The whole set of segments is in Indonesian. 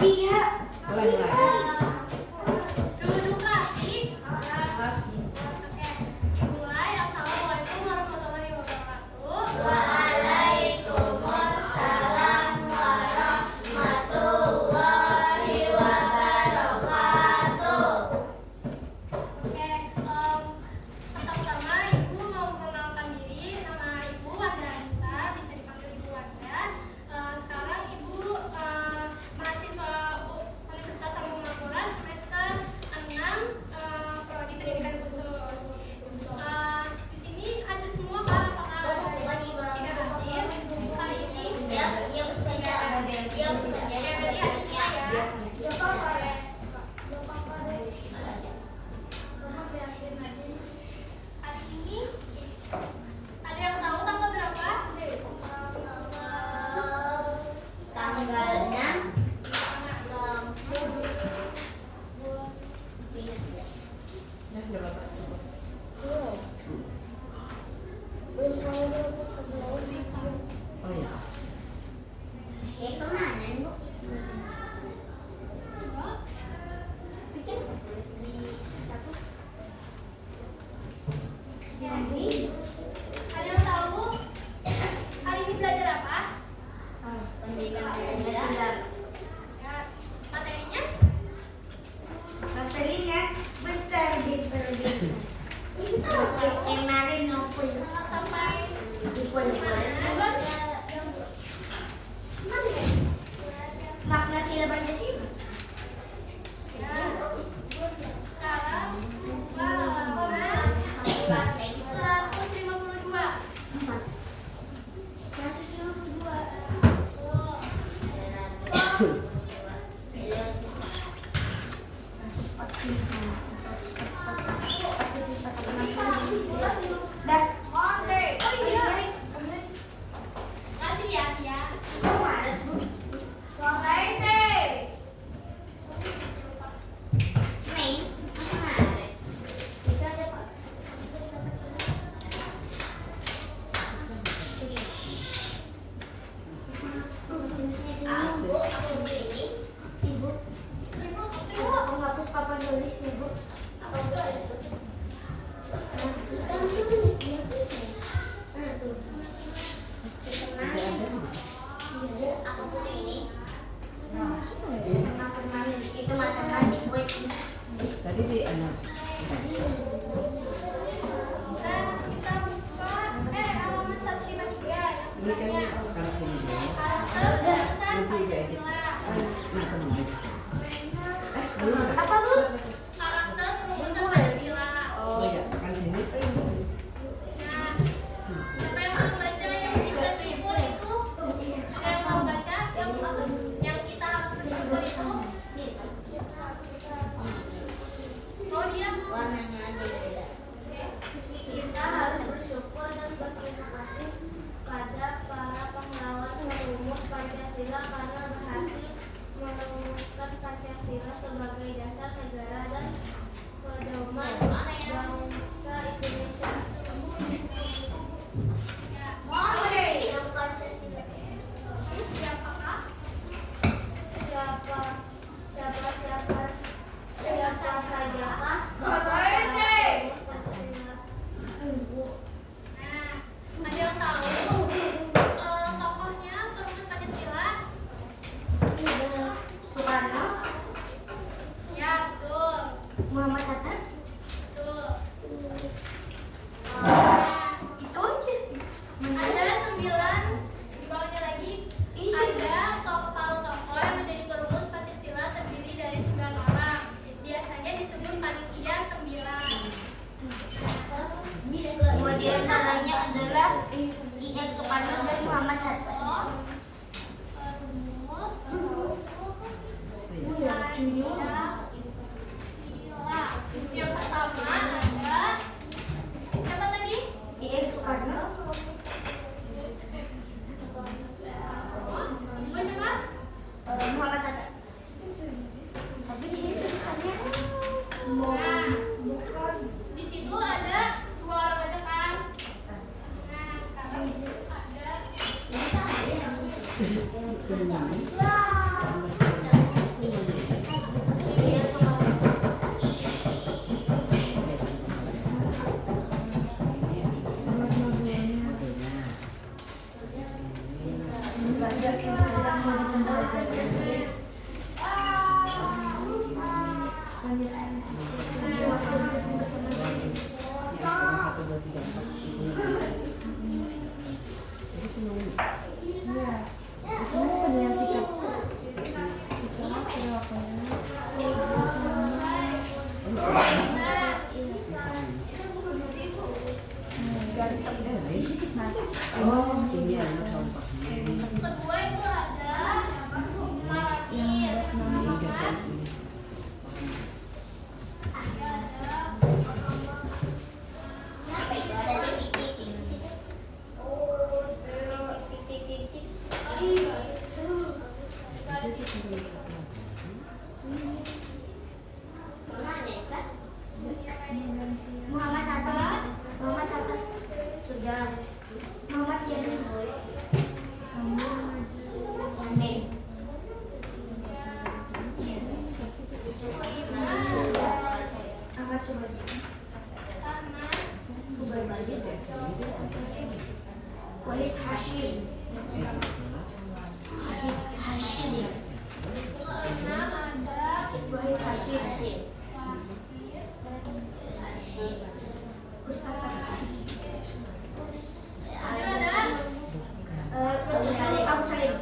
Iya. Mulai. Duduk lagi. Oke, dimulai. Assalamualaikum warahmatullahi wabarakatuh. Waalaikumsalam warahmatullahi wabarakatuh. Oke, pertama-tama Ibu mau memperkenalkan diri. Nama Ibu Wanda Anissa, bisa dipanggil Ibu Wanda. Sekarang Ibu mahasiswa Universitas Ampumapura semester 6, prodi pendidikan khusus. Di sini hadir semua Pak, apakah tidak hadir kali ini? Ya, berarti hadir semua ya. Hari ini ada yang tahu tanggal berapa? Tanggal 6. Oh ya. Kemana, Bu? Bikin jadi Ada yang tahu hari ini belajar apa? pendidikan Pancasila. Ya, materinya? Materinya bentar diperbaiki. Oke, kemarin nopo Sampai makna sila Pancasila. ya, sekarang buka halaman 152. 152. Tuh. Dan Oh iya. Kasih ya, ya. Mei, itu ada Pak. Aku beli ini. Ibu, aku hapus papan tulisnya, Bu. Apa itu? Aku beli ini. Itu matematik, Bu. Tadi di anak. Nah, kita buka halaman 153 Ini kan yang kalau sini ya. karakter dasar Lebih kayak gitu. Pancasila. Nah, kembali. Belum. Apa, Bu? Karakter rumusan Pancasila. Oh ya, kan sini. Nah, siapa yang mau baca yang kita syukur itu? Siapa yang mau baca yang kita harus bersyukur itu? Oh dia tuh. Warnanya aja beda. Kita harus bersyukur dan berterima kasih pada para pahlawan perumus Pancasila karena berhasil merumuskan Pancasila sebagai dasar negara dan pedoman bangsa Indonesia. Siapakah? Siapa sajakah perumus Pancasila? Nah, ada yang tahu tokohnya perumus Pancasila? Soekarno, Ya, betul. Muhammad Hatta, Betul. itu aja. Ada 9 di bawahnya lagi. Ada paru tokoh yang menjadi perumus Pancasila terdiri dari 9 orang. Biasanya disebut panitia 9. Dua di antaranya adalah I.N. Soekarno dan Muhammad Hatta. Perumus Yang satu dua tiga empat. Jadi semuanya. Oh, ini anak contoh. Kedua itu ada Maramis. Ini biasa. Apa itu? Ada titik-titik di situ. Oh, titik-titik. Mana ya, Kak? Muhammad catat. Muhammad catat. Sudah. Muhammad Yani. Amin. Ahmad Subadi. Subadi. Wahid Hashim. Wahid Hashim. Wahid Hashim. Mustafa. Abu Salim.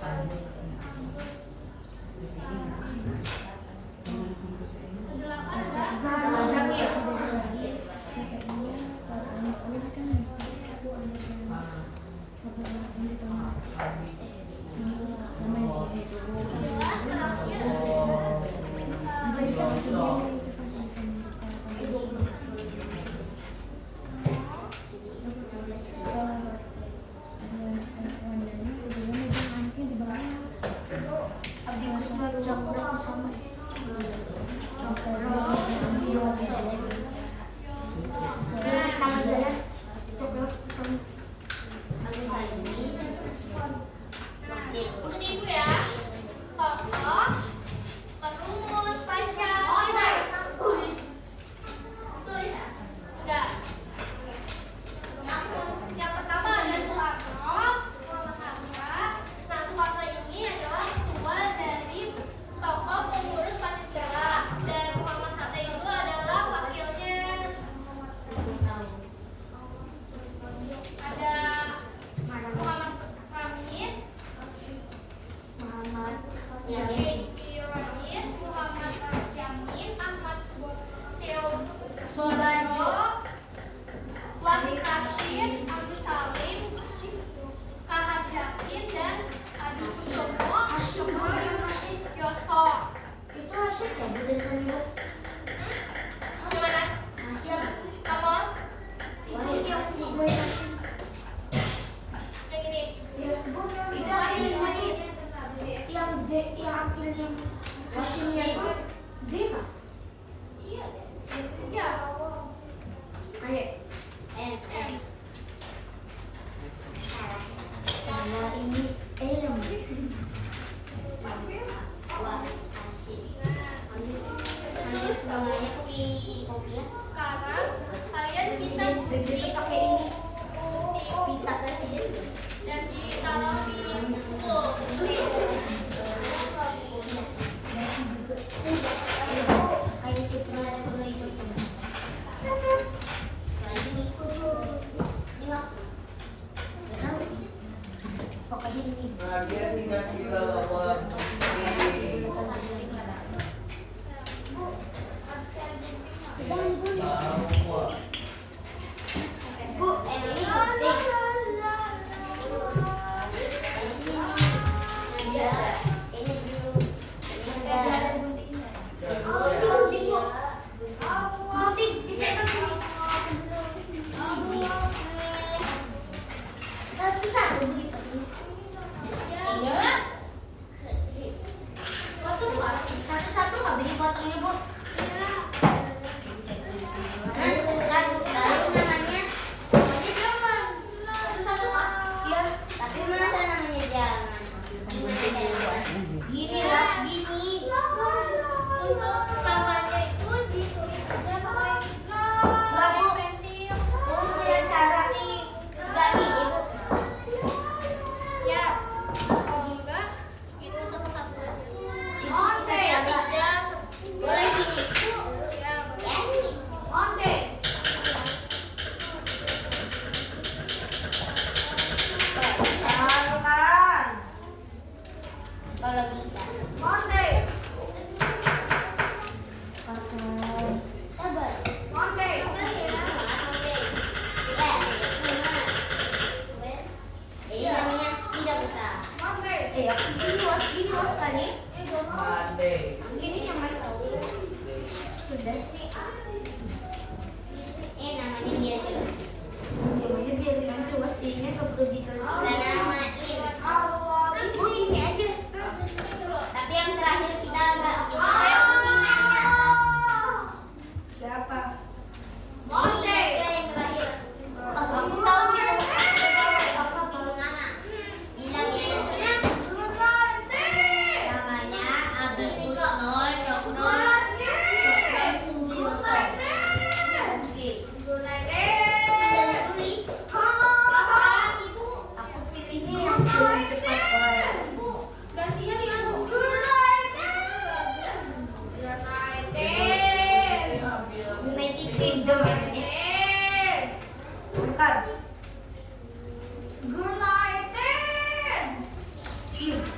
Kursi ibu ya. Tokoh, perumus, Pancasila. Tulis. Enggak. Yang pertama ada Soekarno, Muhammad Hatta. Nah, Soekarno ini adalah ketua dari tokoh pengurus Pancasila dan Muhammad Hatta itu adalah wakilnya. Ada Muhammad Ramis, Muhammad Yamin. Ramis, Muhammad Yamin, Ahmad Soebarjo. Soebarjo, Wahid Rashid, Agus Salim, Kahar Jakin, dan Adi Kusumo, Yoso. Itu Hashim ya, bukan Saniat. Gimana? Hashim. Kamu? Wahid Hashim. Wahid Hashim. Yang ini. Ya, itu Wahid. Yang D, yang akhirnya Hashimnya itu D nggak? Ya. Ayo. M. Karena ini elem. Wah, asik. Nanti semuanya kopi ya. Sekarang kalian bisa Jadi pakai ini. pita dan ditaruh di buku. Kayak si sebelah itu. Pokoknya ini. Monday. Sabar. Monday. Ini namanya tidak besar. Monday. Aku ini was kali. Monday. Ini yang main tahu. Sudah. Namanya biar jelas. Namanya biar nanti wasitnya nggak perlu ditulis. Kita namain. Oh ini aja. Tapi yang terakhir kita agak pusingannya. Siapa? Monday. Yang terakhir. Aku tahu dia. Apa mana? Bilangnya nanti. Namanya Abi Kusnol Noknol. Gantian ya Bu. United Kingdom. Bukan. United. Ada.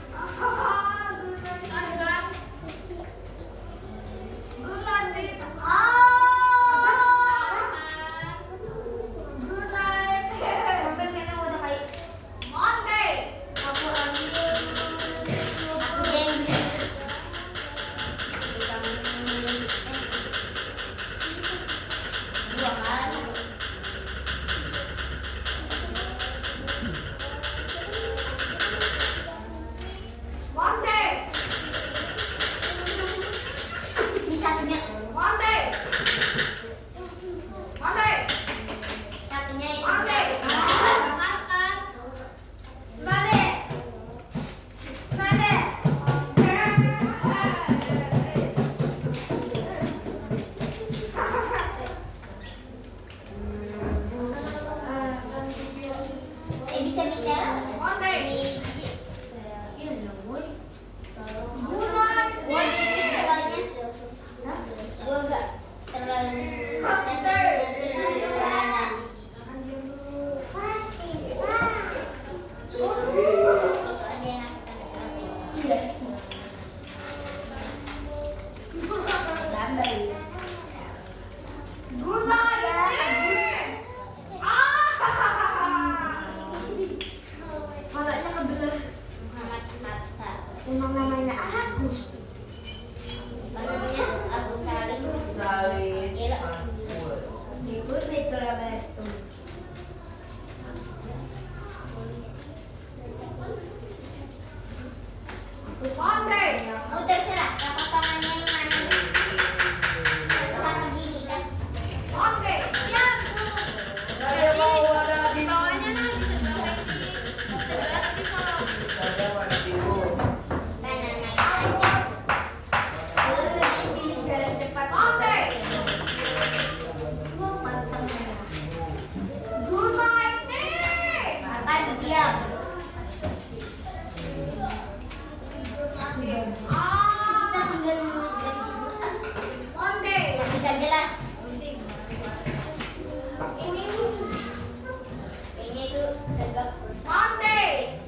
United. Monday. Aku Inggris. Dua kali. Monday. Ini satunya. Monday. Monday. Satunya itu. Monday. Makan. Monday. Monday. Bisa bicara? Monday. Gua dikit dengarnya. Gua enggak terlalu Matanya kebelah. Muhammad Hatta. Emang namanya Agus. Namanya Abu Salim. Salis Frankfurt. Ikut itu Roberto. Monday. Oh terserah, telapak tangannya yang mana? Satu gini kan? Monday. Ya Bu. Saya mau ada Di bawahnya kan bisa dibawa ini. Segera tapi kalau Saya warna biru. Kanan naik aja. Pilih jalan cepat. Monday. United. Makan diam. Kita tinggal nulis dari situ. Monday. Tidak jelas. Ini Kayaknya itu tegak. Monday.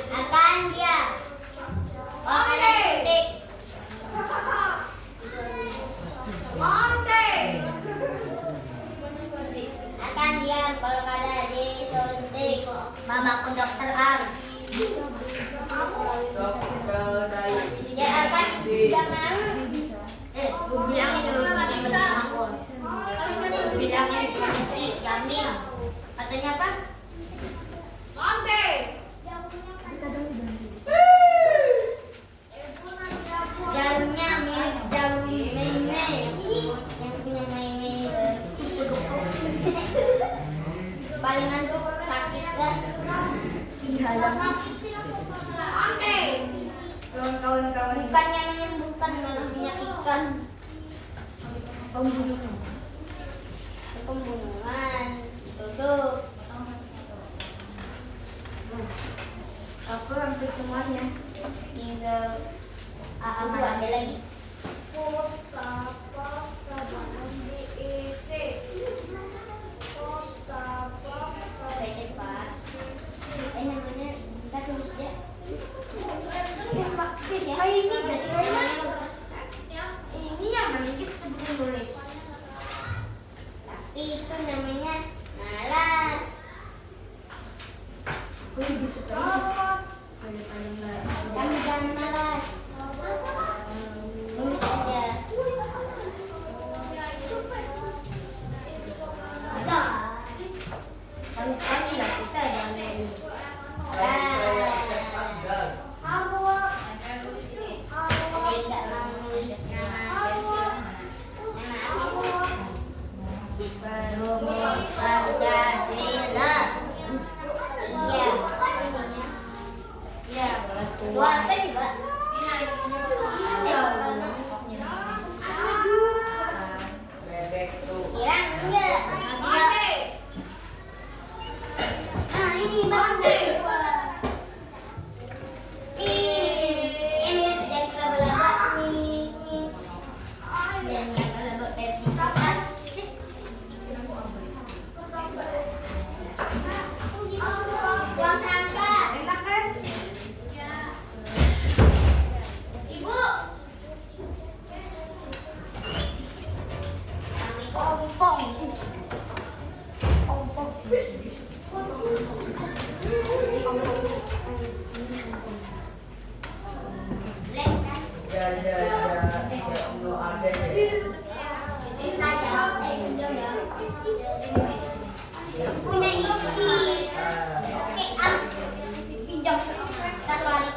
Akan dia. Oh, ada titik. Monday. Akan dia kalau ada disuntik. Mamaku dokter Am. Dokter Dayu. Ya akan jangan. Gue bilangin dulu sama aku. Bilangnya istri Jamil. Katanya apa? Monday. Jarumnya mirip jarum meme. Yang punya meme itu palingan tuh sakit dah. Monday. Kawan-kawan. Bukannya menyembuhkan malah menyakitkan. Pembunuhan. Tusuk. Aku hampir semuanya. Tinggal ada lagi. Posta Bandung DEC. Posta Baca cepat. ini jadi Ya. ini yang mana kita belum nulis. Tapi itu namanya malas. Aku lebih suka ini daripada Kamu jangan malas. Tulis aja. ada. Kalau sekali lah kita jangan ini. Ada yang nggak mau nulis nama Perumus Pancasila. Iya. Ya, boleh Duarte juga. Bebek tuh. Kira enggak? Nah ini bang. Ini dari laba-laba. Dan laba-laba versi kertas. Buang sampah. enak kan? Ibu. Ompong. Ompong. Lek kan? Ya belum ada ya. Kita ya. Punya isi. Oke, pinjam. Satu hari.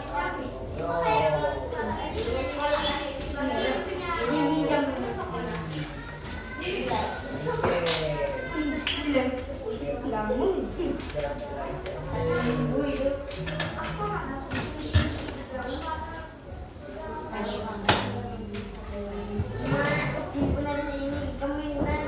Punya sekolah. Jadi pinjam. Nggak mungkin. Ibu itu. Cuma benar sini keminan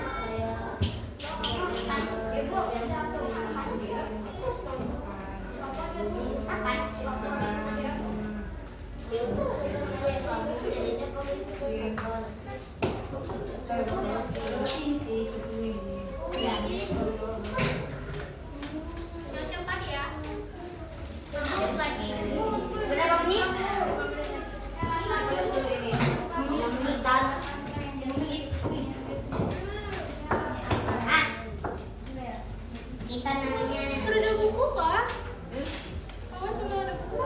Yang cepat ya. Lanjut lagi. berapa menit? 6 menitan. Ah, kita namanya. Udah ada buku kah? Hmm? Awas udah ada buku.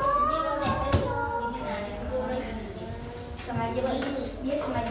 Sengaja dia sengaja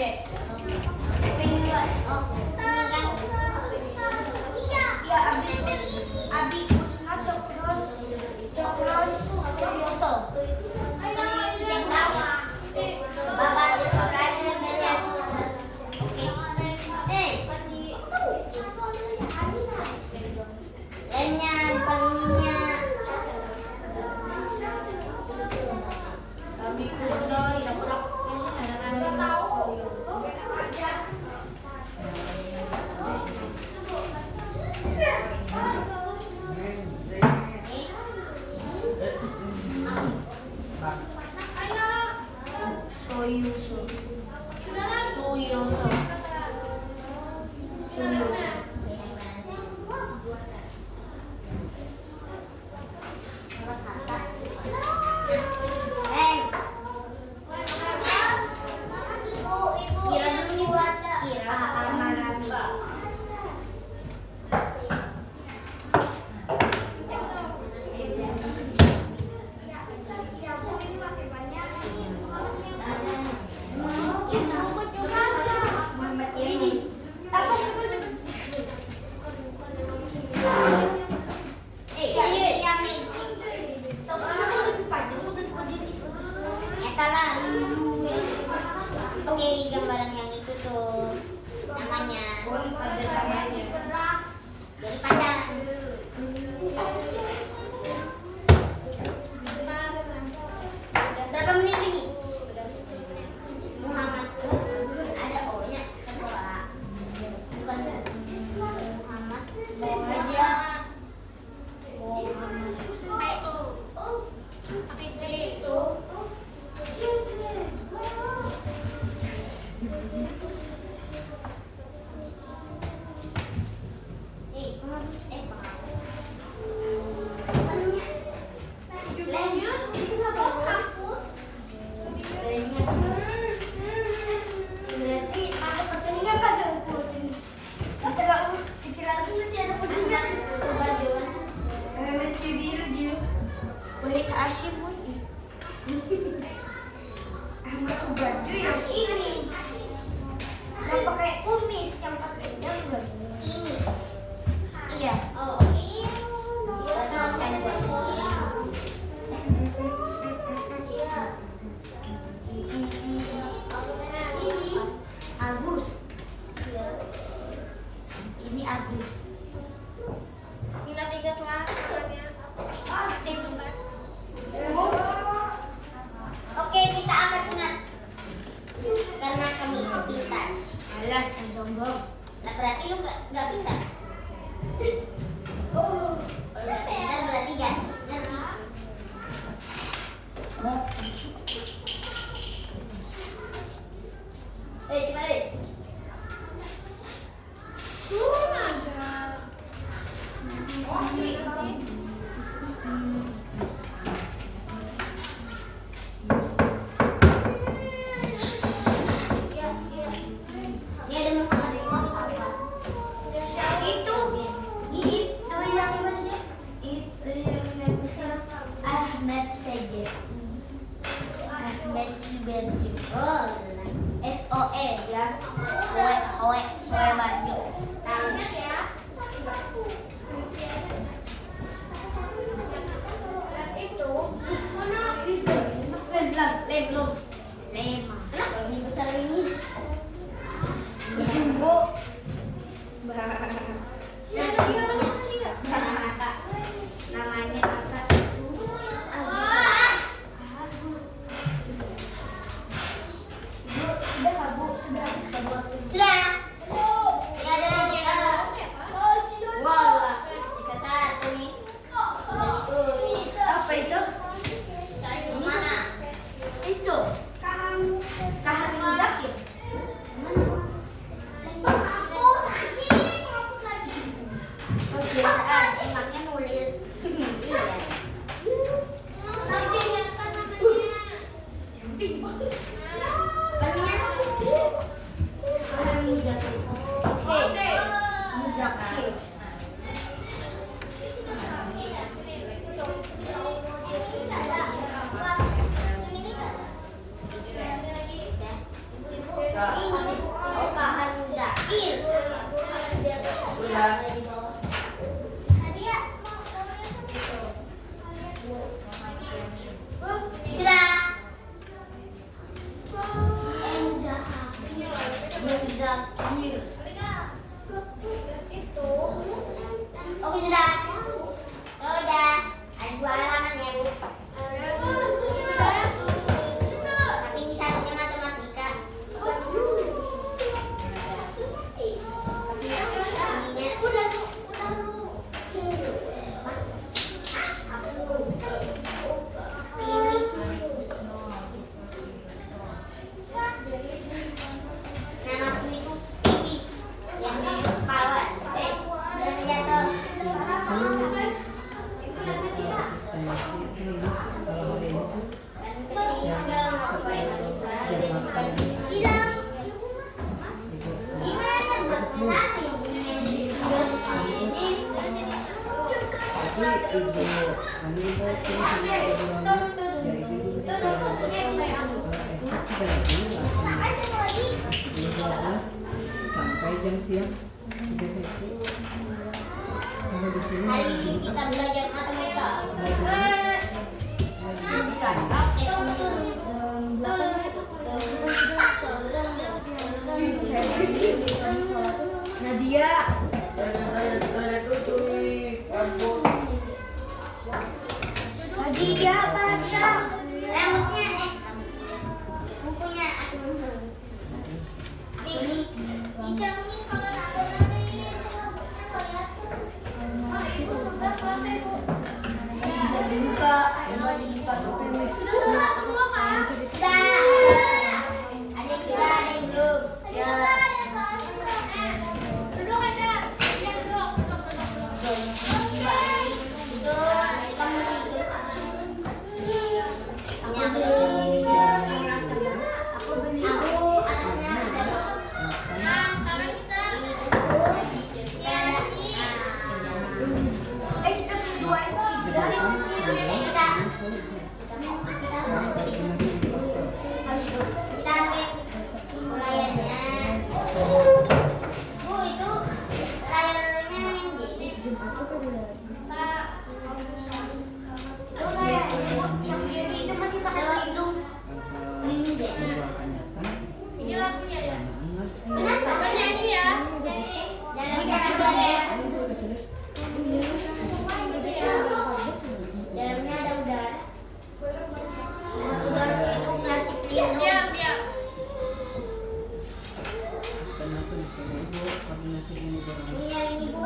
Oke. Pengen dua. Oh, ini kan. Iya. Ya Abi Kusna Cokros Yoso. Ini yang tahu. Bapak terakhir beda. Oke. Lemnya, palingnya. Abi Kusna Soyoso. Kira dulu nih buat Kira Amarami. Muhammad ini. ini yang Eta lah. Oke, gambaran yang itu tuh namanya. Ada namanya. Jadi panjang. Berapa menit lagi? Muhammad. Ada O-nya kedua. Bukan Muhammad. Aja. Berarti aku pertandingan pada ukur ini. Dikira aku masih ada pertandingan. Lucu biru dia. Boleh ke Asyik pun. Ahmad Subaju yang ini. Yang pakai kumis, yang pakai janggut. Ini. Iya. Oh, ini. Iya, kan Ini Agus. Ini Agus. Tinggal 3 kelas soalnya. Oke, kita akan ingat karena kami itu pintar. Alah, yang sombong. Lah berarti lu nggak pintar. Kalau nggak pintar berarti nggak ngerti. Coba deh. Ini ada Muhammad apa? Itu yang baca. Itu yang besar Ahmad saja. Ahmad Subaju. Oh, SOE ya. Soe baju. tahu. Itu mana itu? Lem. Kenapa lebih besar ini? Jumbo. Namanya apa? Sudah kamu sudah habis kamu waktu. Sudah. Ya ada. Wah, bisa satu nih. Udah ditulis. Apa itu? Ini mana? Itu. Tahan Zakir. Kebiasaan enaknya nulis. Iya. Tahan Zakir. Opahan Zakir. Udah. Hadiah. Sudah. Zakir. Oke sudah. Sudah. Ada 2 halaman ya Bu. Tapi ini satunya matematika. Namaku itu Pipis yang di Pawas. Udah jatuh. Asistensi serius kalau hari ini sih tapi ibu kami buat dari ibu bisa esok dari 12 sampai jam siang tiga sesi. Kalau di sini Hari ini kita belajar matematika. Nadia. Nadia pasang. Rambutnya bukunya aku. Ini dijamin kalau aku nanti Bisa dibuka. Coba dibuka tuh. sudah semua kan? Sudah. Ada yang sudah, ada yang belum. Ya. Duduk ada. Ya duduk. Itu kamu itu. Aku atasnya ada. Nah, sekarang kita Kita berdua itu Habis itu kita ambil layarnya. Bu itu layarnya yang gini. Yang kiri itu masih pakai hidung. Ini deh. ini lagunya ya. Kenapa? Nyanyi ya. Dalamnya ada udara. Dalamnya ada udara. Udara itu plastik pelindung. Diam, diam. koordinasi ini Ini yang ibu.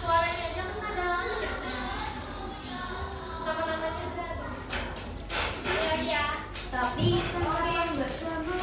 Suaranya aja kan ada langsung ya. Nama-namanya udah ada. Iya, iya. tapi kemarin bersama.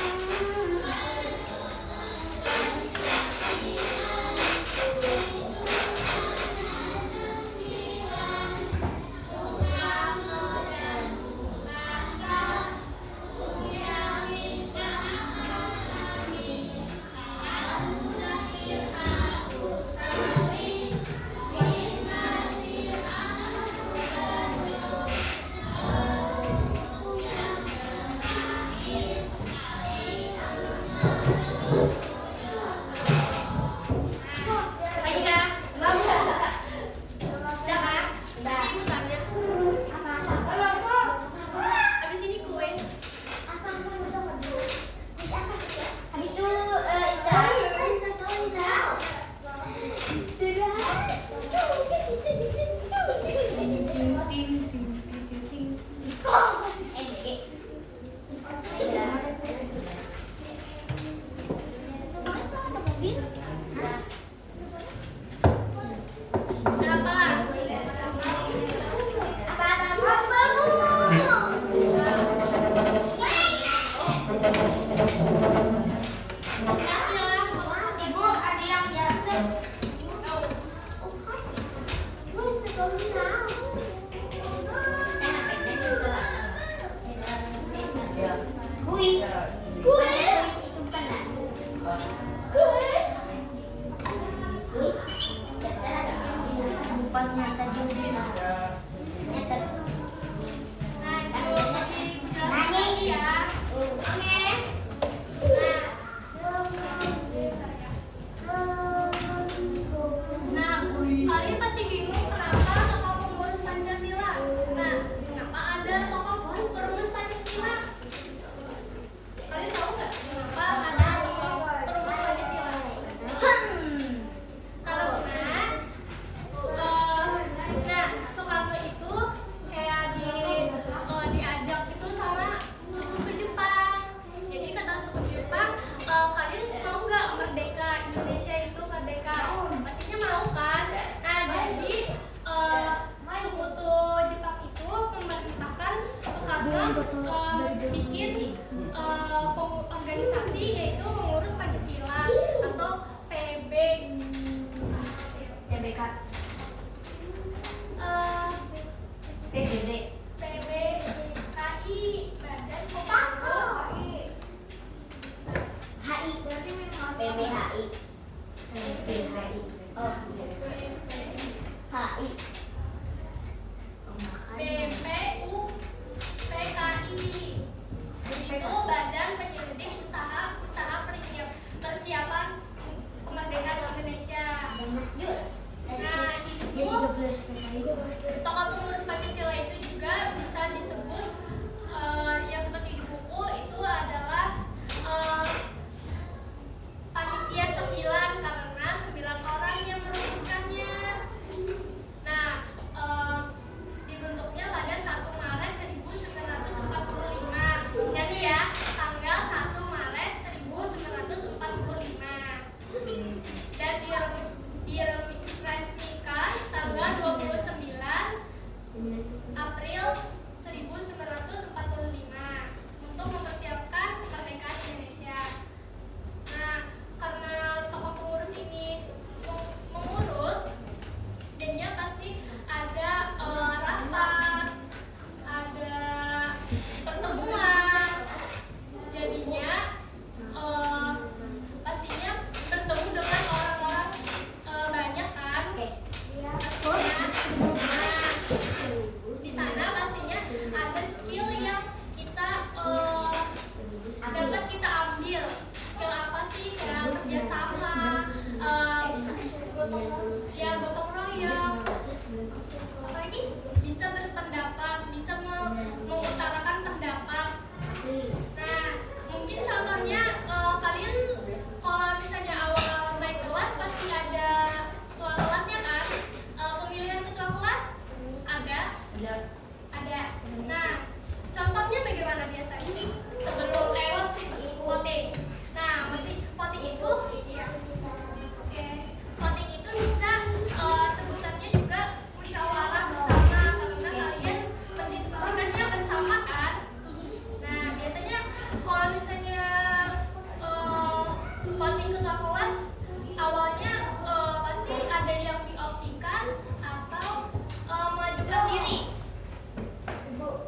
Lagi kah? Udah kan? Udah. Ini bukannya. Habis ini kue. Habis itu istirahat. Berapa? Apa PBB. PBKI Badan Pengurus HI. PBHI. Oh. HI. BPU PKI itu Badan Penyelidik Usaha Persiapan Kemerdekaan Indonesia. Nah, itu tokoh pengurus Pancasila itu juga bisa disebut yang seperti di buku itu adalah panitia 9 karena 9 orang yang merumuskannya. Nah, dibentuknya pada 1 Maret 1945. Jadi ya, tanggal 1 Maret 1945. Dan diresmikan tanggal 29 April 1945 untuk mempersiapkan kemerdekaan Indonesia. Nah, karena tokoh pengurus ini mengurus, jadinya pasti ada rapat, ada pertemuan. Jadinya pastinya bertemu dengan orang-orang banyak kan. Nah, di sana pastinya ada skill yang kita dapat kita ambil. Skill apa sih? Kayak kerjasama, gotong royong, apalagi bisa berpendapat, bisa mengutarakan pendapat. Nah, mungkin contohnya kalian kalau misalnya awal naik kelas pasti ada ketua kelasnya kan. Pemilihan ketua kelas ada. Nah, contohnya bagaimana biasanya sebelum voting. Nah, voting itu voting itu bisa sebutannya juga musyawarah bersama karena kalian mendiskusikannya bersama kan. Nah, biasanya kalau misalnya voting ketua kelas awalnya pasti ada yang diopsikan atau mengajukan diri.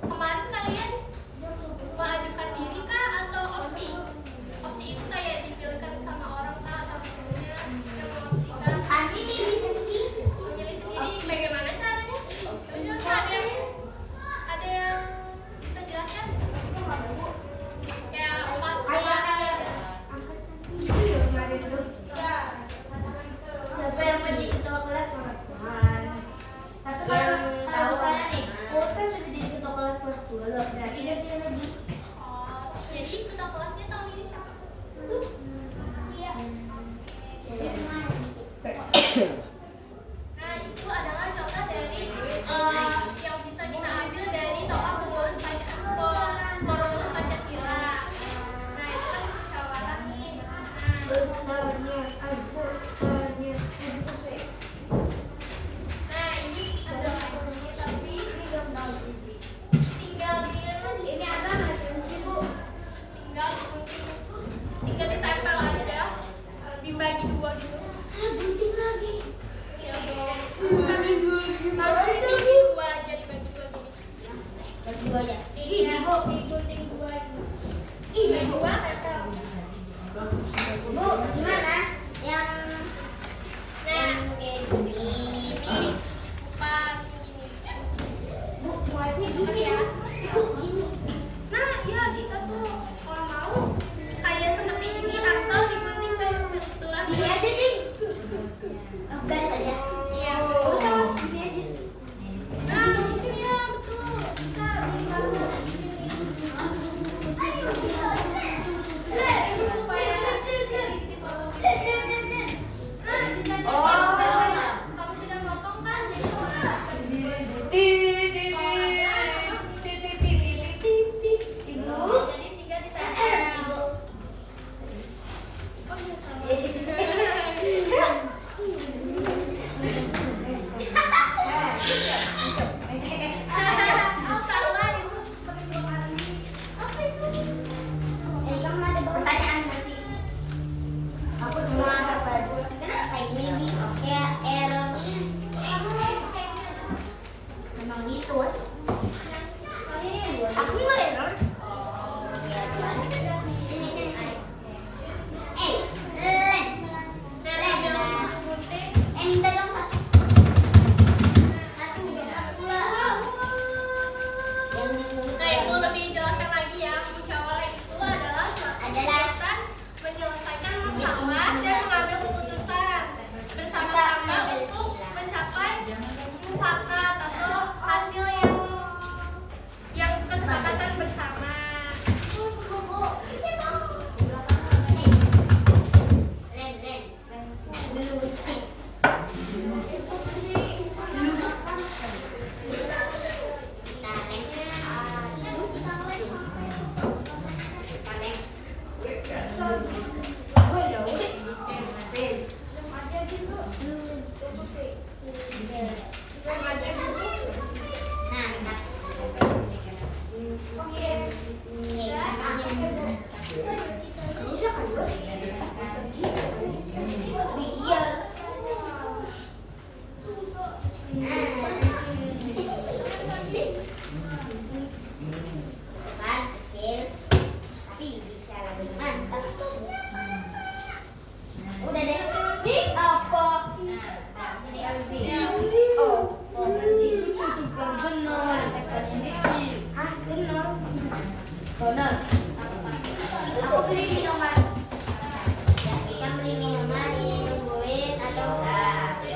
Kemarin kalian mengajukan diri kah atau opsi? Opsi itu kayak dipilihkan sama orang kah atau misalnya yang mengopsikan? Memilih sendiri. Bagaimana caranya? Ada yang bisa jelaskan? Ya pas Siapa yang menjadi ketua kelas orang Tuhan. Tapi kalau saya nih, kan sudah jadi ketua kelas kelas 2 loh. Berarti dia bisa lagi. jadi ketua kelasnya tahun ini siapa? Iya. Nah, itu adalah contoh dari yang bisa kita ambil dari tokoh pengurus Pancasila. Nah, itu kan musyawarah nih. Nah, ini adalah tapi tinggal Ini ada nggak sih Bu? tinggal ditempel aja, dibagi 2 gitu. Gunting lagi. Ya dong. Maksudnya tinggi 2 aja dibagi 2 gini. Bagi 2 aja. Iya, digunting 2 gitu. Ini 2 tempel. Bu, gimana? Yang Nah, kayak gini. ini bukan gini. Bu, mulainya Bukan gini ya. Bu, gini. Nah, iya bisa tuh. Kalau mau kayak seperti ini atau digunting kayak betulan. Gini aja deh. Gas aja. Iya. Udah, sini aja. Nah, ini ya betul. Bisa dibantu. Nah, bisa kamu sudah motong kan jadi Aku nggak error. Minta dong satu. Nah, Ibu lebih jelaskan lagi ya. Musyawarah itu adalah suatu kegiatan menyelesaikan masalah dan mengambil keputusan bersama-sama untuk mencapai mufakat atau hasil yang kesepakatan bersama. Udah deh. Apa? Benar. Aku beli minuman. Ya, kita beli minuman, ini nungguin atau beli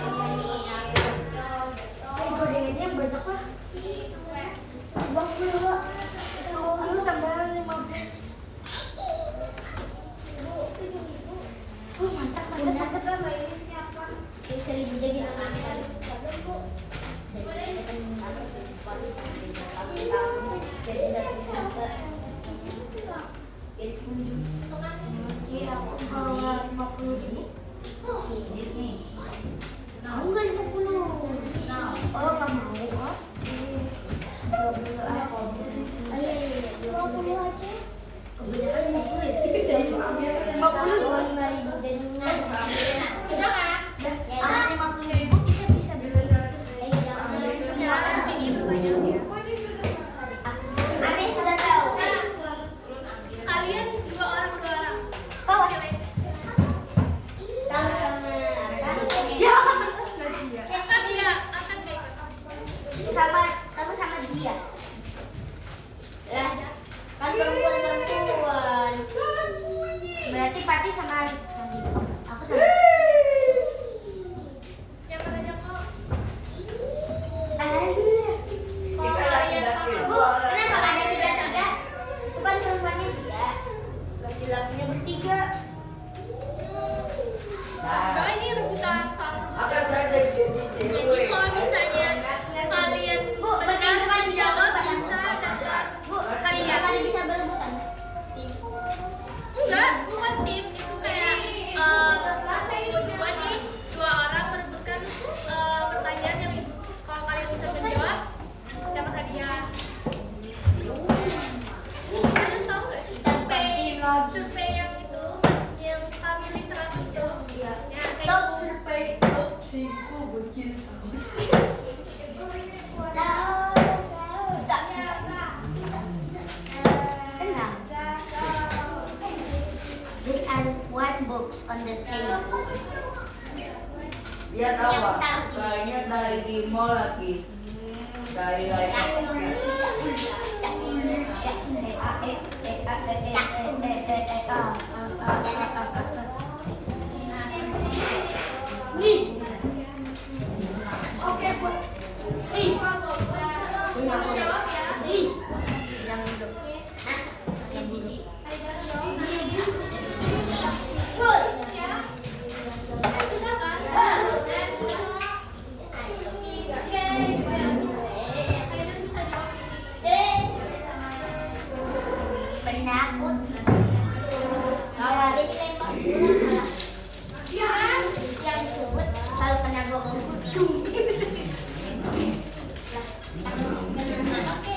Gorengannya banyak lah. 20 Pak. Lu tambahan 15. Mantap lah Mbak ini apa? bisa dibujuk gitu kan. Iya, kalau 50.000. Mau nggak 50? Oh, nggak mau. 20 apa? Ayo, 20 aja. Kebanyakan 50 ya? 50 doang 5.000 jadinya. Udah kan? Ah, 50.000 kita bisa beli. Jangan Sini pertanyaannya. Ane sudah tahu. Kalian dua orang. Kawas. Kamu sama Ya. Akan nggak ikut? Sama dia. lah kan perempuan. Berarti Pati sama aku sama. Yang mana Joko? Bu, kenapa ada tiga? Itu kan perempuannya tiga. Laki-lakinya bertiga. Enggak, ini rebutan soal Akan saja jadi Jadi kalau misalnya kalian Bu, benar berarti menjawab bukan bisa dapat. Bu, kalian pada bisa berebutan. Enggak, bukan tim itu kayak satu dua nih, dua orang berebutkan pertanyaan yang ibu. Kalau kalian bisa menjawab, dapat hadiah. Kalian tahu nggak sih survei yang itu yang family 100 tuh? Ya, kayak survei opsiku begitu. There are one books on the table. Dia tahu Pak, kayaknya dari di mall lagi. Dari Oke, Bu. jawab ya. Yang duduk. Yang Didi. Ya. Sudah kan? Kalian bisa jawab ini. Penakut. Jadi lempar Yang disebut kalau kena gua kucung. Oke.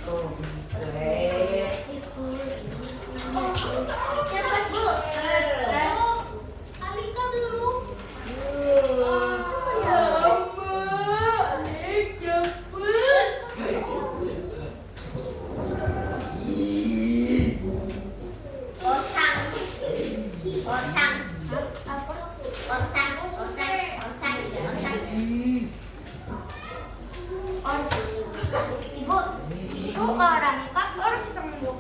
Tuh, keren. Cepat, Bu. Alika belum. Osang. Osang. Osang. Osang. Osang. Osang. Ibu orang kak orang sembuh.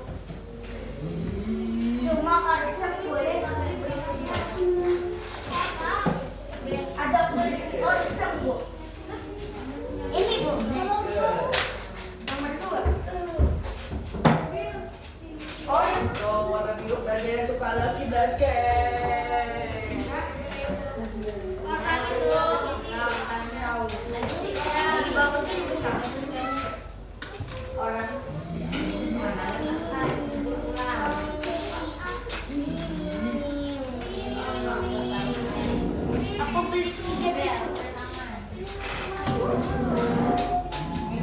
Semua orang sembuh boleh ada tulis orang sembuh. Ini, Bu. Nomor 2. So, warna biru dan dia suka laki-laki. Warna itu. Di bawah itu juga sama tulisannya. Orang aku beli 3 deh.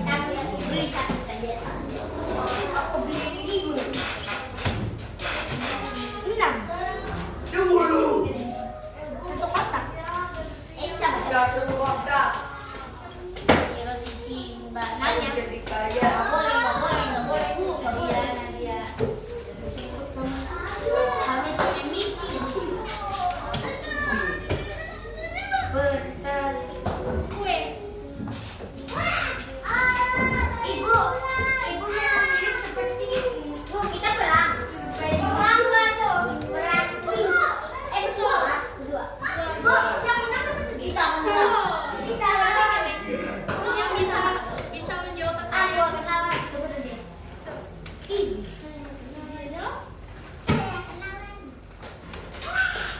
Tapi aku beli satu saja. Aku beli 5. 6. 10. Satu kotak. Coba. Satu kotak. Kira si Mbak Nanya. nanya. Jadi kaya. Nggak boleh, Bu. Nggak boleh. Nadia. Kami punya meeting. Bentar. Kuis. Ibu mirip seperti ini. Bu, kita perang. Perang nggak tuh? Perang kuis. Kedua. Bu, yang menang Kita menang. Kita menang. Yang bisa menjawab Aku pertanyaan. akan lawan.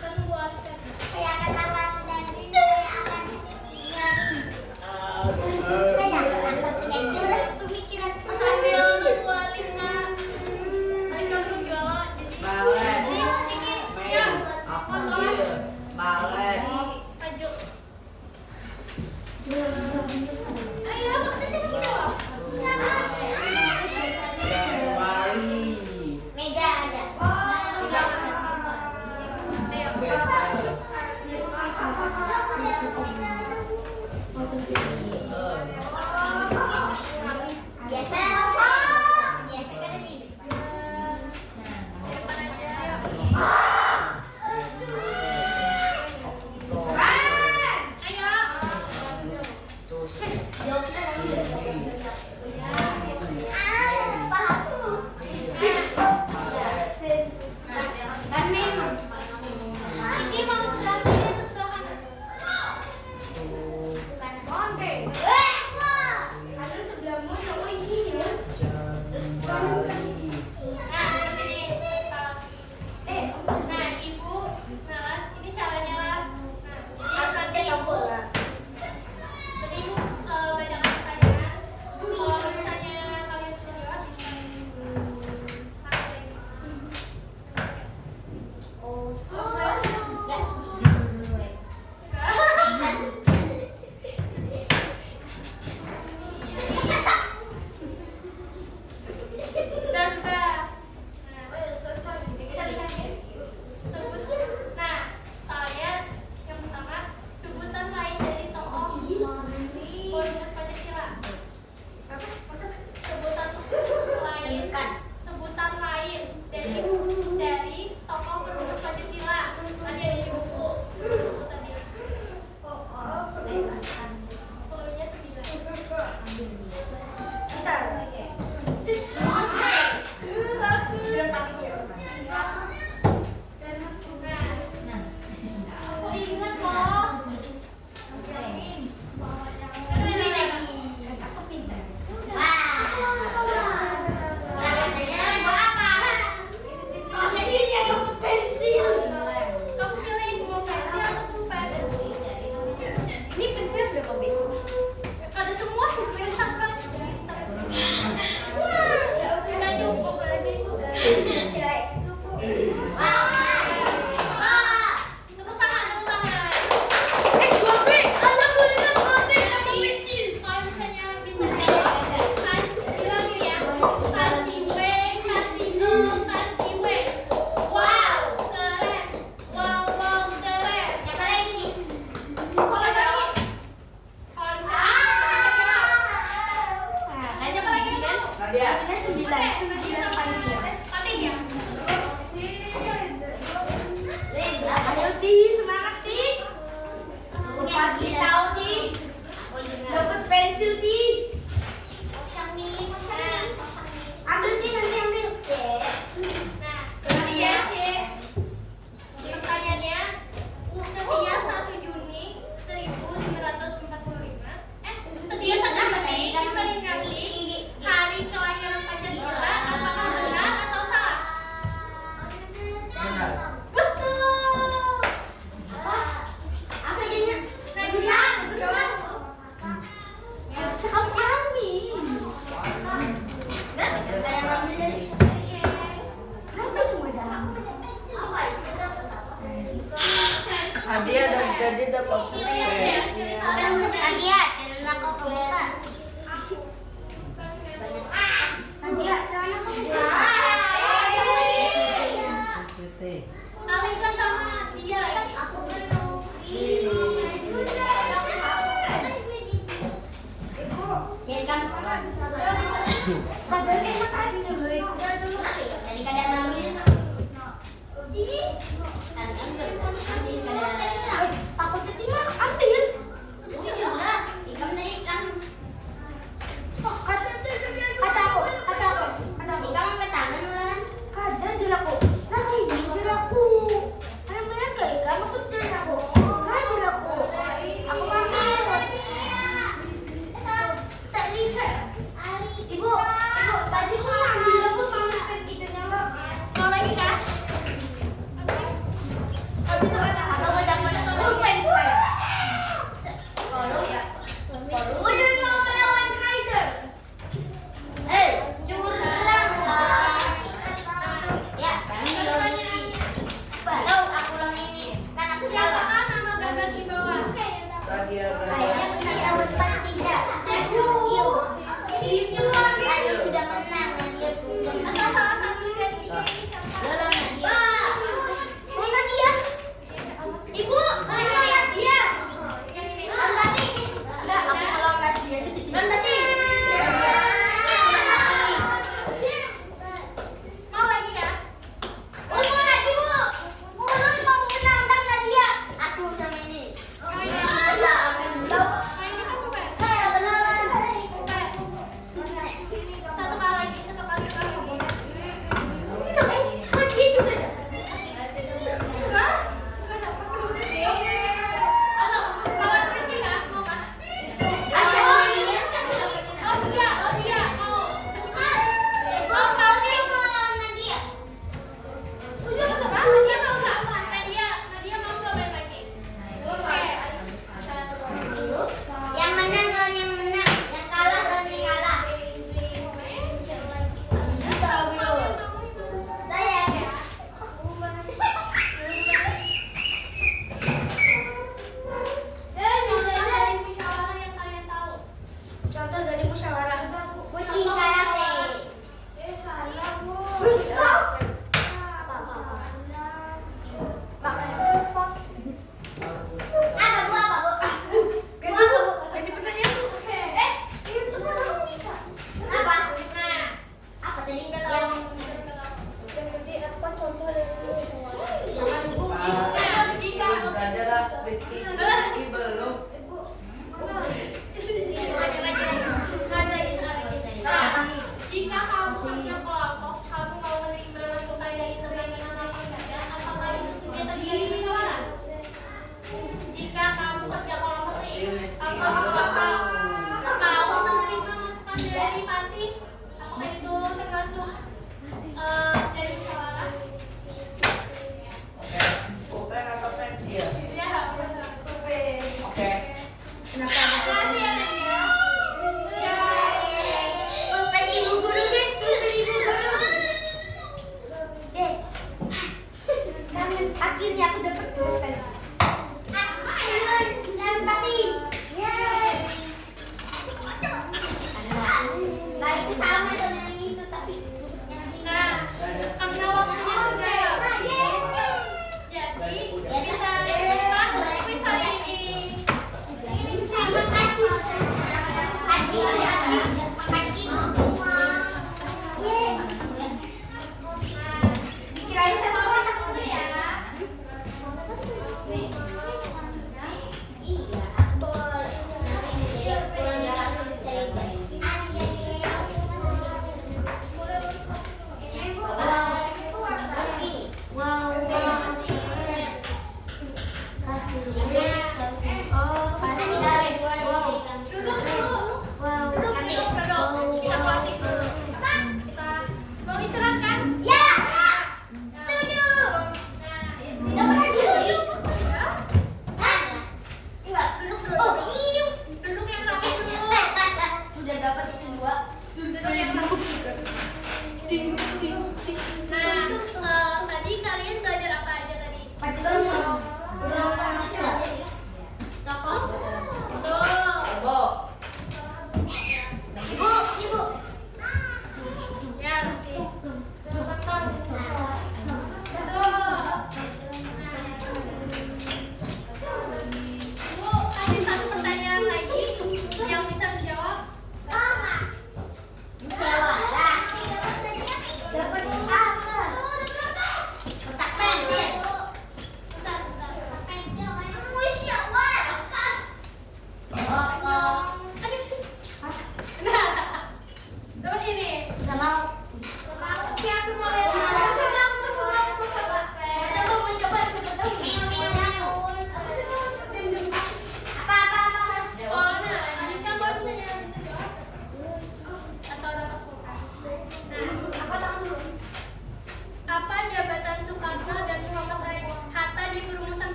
Dan Bu Alika. Saya akan lawan dan saya akan menang. Saya akan punya jurus pemikiran Sambil Bu Alika. Alika belum jualan. Jadi. Balen. Ini. Ya. Apa dia? Balen. Maju. Ayo, kita jawab. Januari. meja ada. Biasa. Biasa kan di depan. Jawab kita kan memang. Ini mau sebelah kiri atau sebelah kanan? Ada sebelah mana? Oh isinya. Nah, Ibu Nalan, ini caranya lah. Nah, jadi Ibu, jadi Ibu bacakan pertanyaan. Kalau misalnya kalian bisa jawab, bisa pakai. Sudah, sudah. Nah, kalian yang pertama sebutan lain dari tokoh Komunitas Pancasila. Sebutan lain dari tokoh Komunitas Pancasila. Tadi ada di buku. Buku tadi. Perlunya 9. Bentar. Aku ingat loh. Kamu pilih mau pensil atau pulpen? Ini pensil berapa, Bi? Ada semua pilihan kan? Kosong nih, kosong nih, kosong nih. Ambil nih, nanti ambil. Nah, kemudian pertanyaannya, setiap 1 Juni 1945, setiap 1 Juni diperingati Hari Kelahiran Pancasila. Apakah benar atau salah? Benar. Betul. Apa jadinya? Benar. Harusnya kamu ambil. Berapa gambar yang ambil dari? Kenapa itu mudah? Apa itu dapat apa? Hadiah dan jadi dapat pulpen. Kan seperti ya, celana kok kebuka. Banyak. Nadia, celana kamu buka. SCT. Alika sama dia lagi. Aku belum. Jadi kan Padahal enak aja dulu. tadi kadang ngambil ini kan enggak masih kadang Aku tadi mah ambil. ini juga ikam tadi kan Kata aku. ikam angkat tangan ulan Kadang jelaku. Lagi jelaku. Ada banyak kayak kamu aku jelaku. Nah jelaku. Aku ambil. Tak lihat. Ibu, tadi aku ambil aku sama kayak gitu nyala. Mau lagi kah? Aku dapat pulpen saya. follow ya Udah mau melawan Raider. curang lah ya ini lo Rizky tahu aku lo ini kan aku salah Siapakah nama gagal di bawah? Hadiah kayaknya benar tahun 43 Itu Nadia sudah menang Nadia sudah Atau menang salah satu dari tiga ini siapa? Lolo Nadia Oh Nadia. Ibu, Nadia. Yang tadi. Ada aku tolong Nadia. Dan tadi. Mau lagi kah? Oh mau lagi bu. Ulun mau menantang Nadia. aku sama ini Oh iya. kita akan jauh Mau ini kan bukan? kayak benar Bukan. Satu kali lagi, satu kali lagi. Nadia juga. Enggak. Enggak dapat. Halo, mau aku Rizky kah? Mau kah? Oh dia, mau. Cepat. mau mau dia mau Nadia Udah masuk kah? Nadia mau nggak? Nadia mau cobain lagi. Oke. yang menang lawan yang menang yang kalah lawan yang kalah saya ya Contoh dari musyawarah yang kalian tahu. Contoh dari musyawarah. kucing karate apa bu apa Nah, apa tadi yang Sajalah Rizky belum. lagi.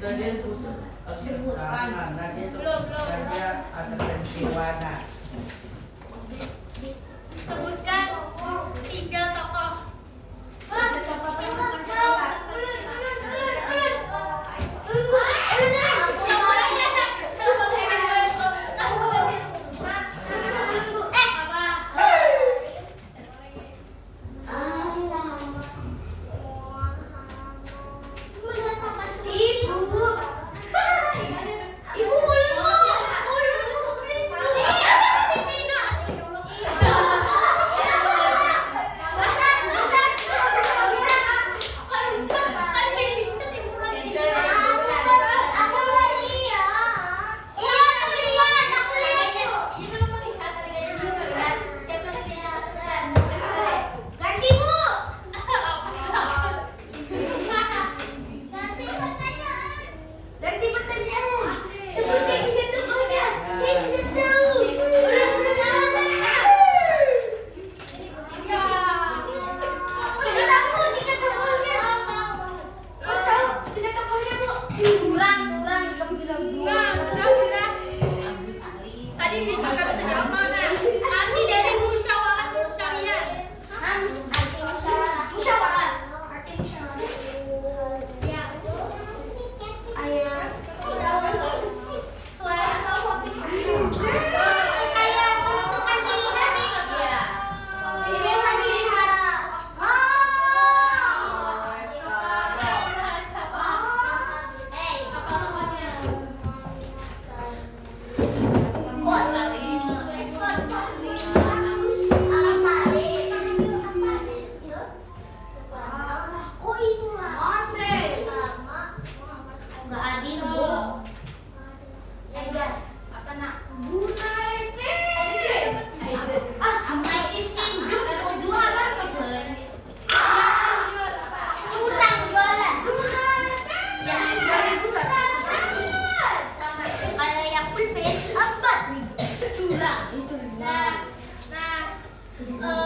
itu aja itu sebutkan nanti dia ada peristiwana. Sebutkan 3 tokoh. Tadi kita nggak bisa jawab mana? Arti dari musyawarah kalian. Musyawarah. Ya. Ayah. Kok itu lah? Nggak adil, Bu. Apa nak? Nah,